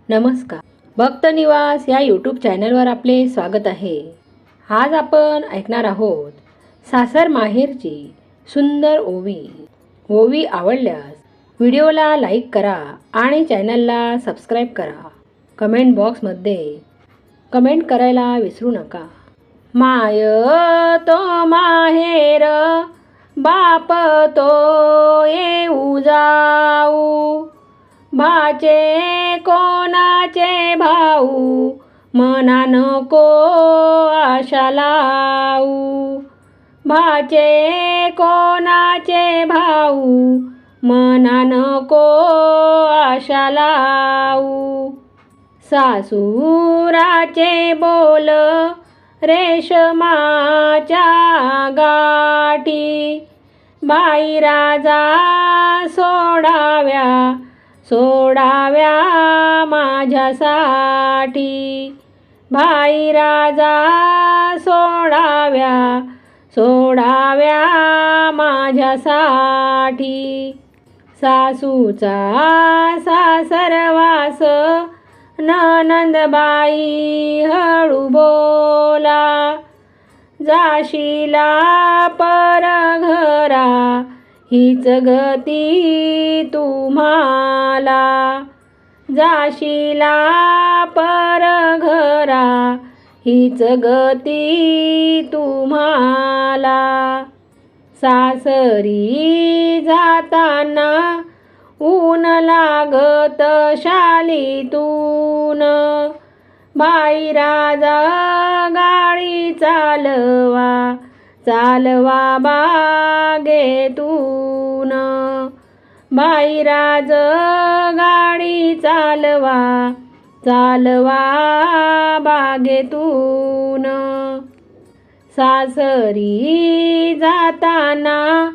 नमस्कार. भक्त निवास या यूट्यूब चॅनलवर आपले स्वागत आहे. आज आपण ऐकणार आहोत सासर माहेरची सुंदर ओवी. ओवी आवडल्यास व्हिडिओला लाईक करा आणि चॅनलला सबस्क्राईब करा. कमेंट बॉक्समध्ये कमेंट करायला विसरू नका. माय तो माहेर बाप तो येऊ जाऊ, भाचे कोणाचे भाऊ मना नको आशा लावू. भाचे कोणाचे भाऊ मना नको आशा लावू. सासुराचे बोल रेशमाच्या गाठी, बाई राजा सोडाव्या माझ्यासाठी. भाई राजा सोडाव्या माझ्यासाठी. सासूचा सासरवास ननंदबाई हळू बोला, जाशीला परघरा हीच गती तुम्हाला. जाशीला परघरा हीच गती तुम्हाला. सासरी जाताना ऊन लागत शालीतून, बाई राजा गाडी चालवा बागेतून. बाई राज गाडी चालवा बागेतून. सासरी जाताना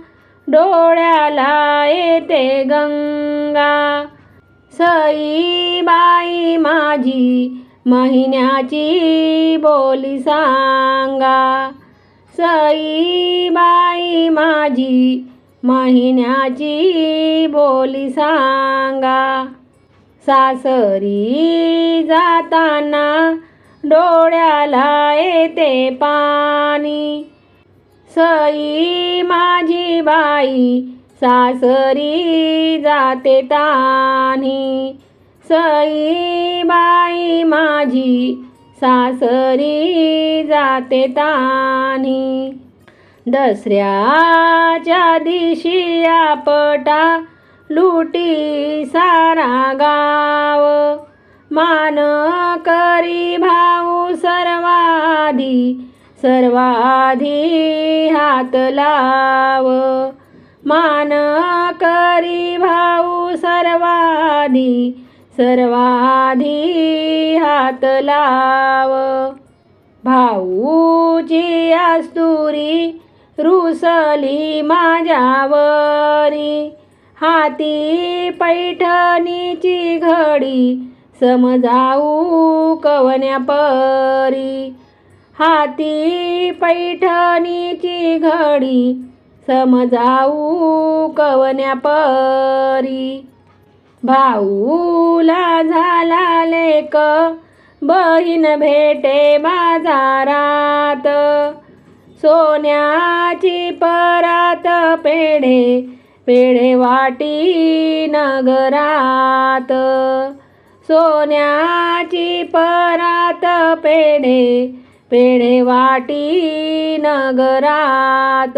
डोळ्याला येते गंगा, सई बाई माझी महिन्याची बोली सांगा. सई बाई माझी महिन्याची बोली सांगा. सासरी जाताना डोळ्याला येते पाणी, सई माझी बाई सासरी जाते तानी. सई बाई माझी सासरी जाते तानी. दसऱ्याच्या दिवशी आपटा लुटी सारा गाव, मान करी भाऊ सर्वाधी हात लाव. मान करी भाऊ सर्वाधी हात लाव. भाऊची आस्तुरी रुसली माझ्यावरी, हाती पैठणीची घडी समजाऊ कवन्या परी. हाती पैठणीची घडी समजाऊ कवन्या परी. भाऊला झाला लेक बहीण भेटे बाजारात, सोन्याची परात पेढे वाटी नगरात. सोन्याची परात पेढे वाटी नगरात.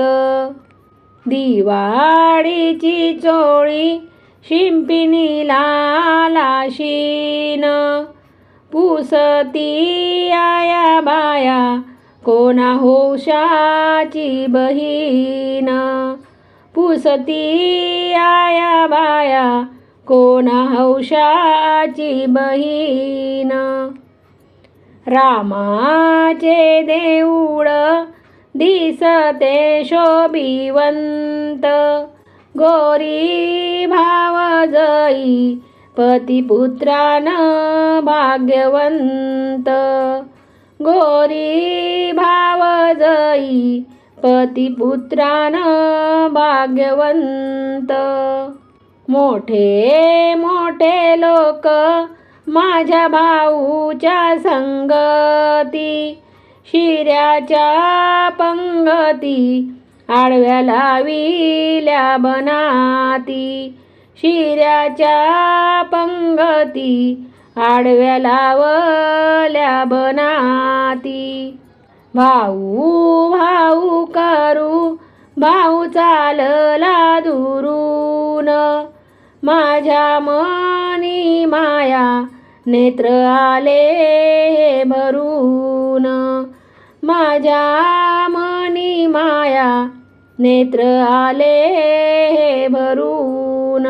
दिवाळीची चोळी शिंपिणीला लाशीन, पुसती आया बाया कोणा हौशाची बहीण. पुसती आया बाया कोणा हौशाची बहीण. रामाचे देऊळ दिसते शोभिवंत, गोरी भावजई पतिपुत्रान भाग्यवंत. गोरी भावजई पतिपुत्रान भाग्यवंत. मोठे मोठे लोक माझ्या भाऊच्या संगती, शिऱ्याच्या पंगती, आडव्या लाविल्या बनाती, शिऱ्याच्या पंगती, आडव्या लावल्या बनाती. भाऊ भाऊ करू भाऊ चालला दुरून, माझ्या मनी माया नेत्र आले भरून, माझ्या मनी माया नेत्र आले भरून.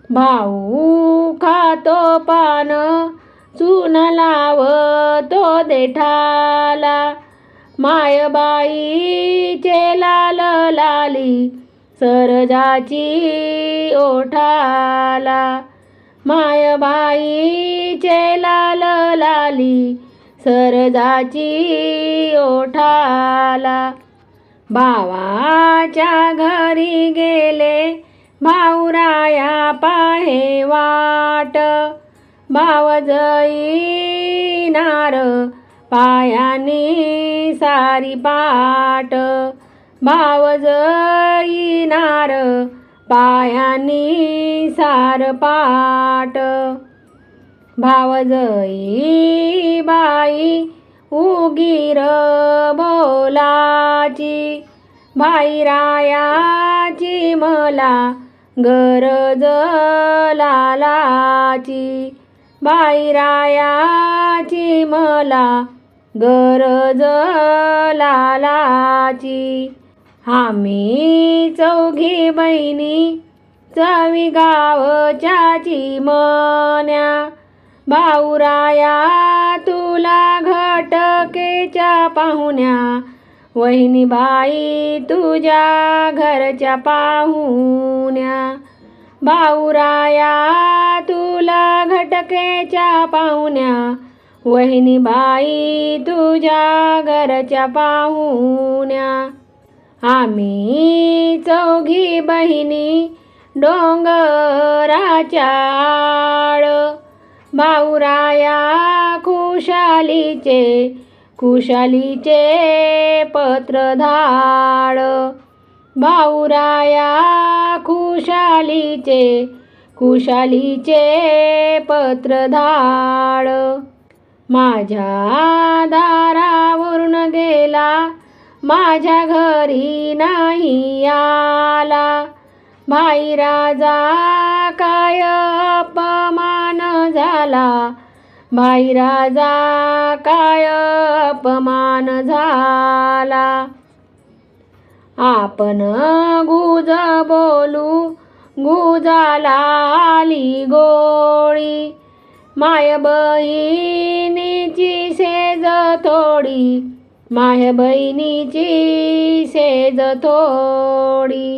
भाऊ खातो पान चून लावतो देठाला, मायबाईचे लाल लाली सरजाची ओठाला, मायबाईचे लाल लाली सरजाची ओठाला. भावाच्या घरी गेले भाऊराया पाहे वाट, भाव जाईनार पायानी सारी पाट, भाव जाईनार पायानी सार पाट. भाव जाई बाई उगीर बोलाची, भाईरायाची मला गरज लालाची, भाईरायाची मला गरज लालाची. आम्ही चौघी बहिणी चवी गावच्या चिमण्या, भाऊराया तुला घटकेच्या पाहुण्या, वहिनी बाई तुझ्या घरच्या पाहुण्या. भाऊराया तुला घटकेच्या पाहुण्या, वहिनी बाई तुझ्या घरच्या पाहुण्या. आम्ही चौघी बहिणी डोंगराच्या आड, भाऊराया खुशालीचे खुशालीचे पत्रधाड, भाऊराया खुशालीचे खुशालीचे पत्रधाड. माझ्या दारावरून गेला माझ्या घरी नाही आला, भाई राजा काय अपमान झाला, भाई राजा काय अपमान झाला. आपण गुज बोलू गुजाला आली गोळी, माय बहिणीची सेज थोडी, माय बहिणीची सेज थोडी.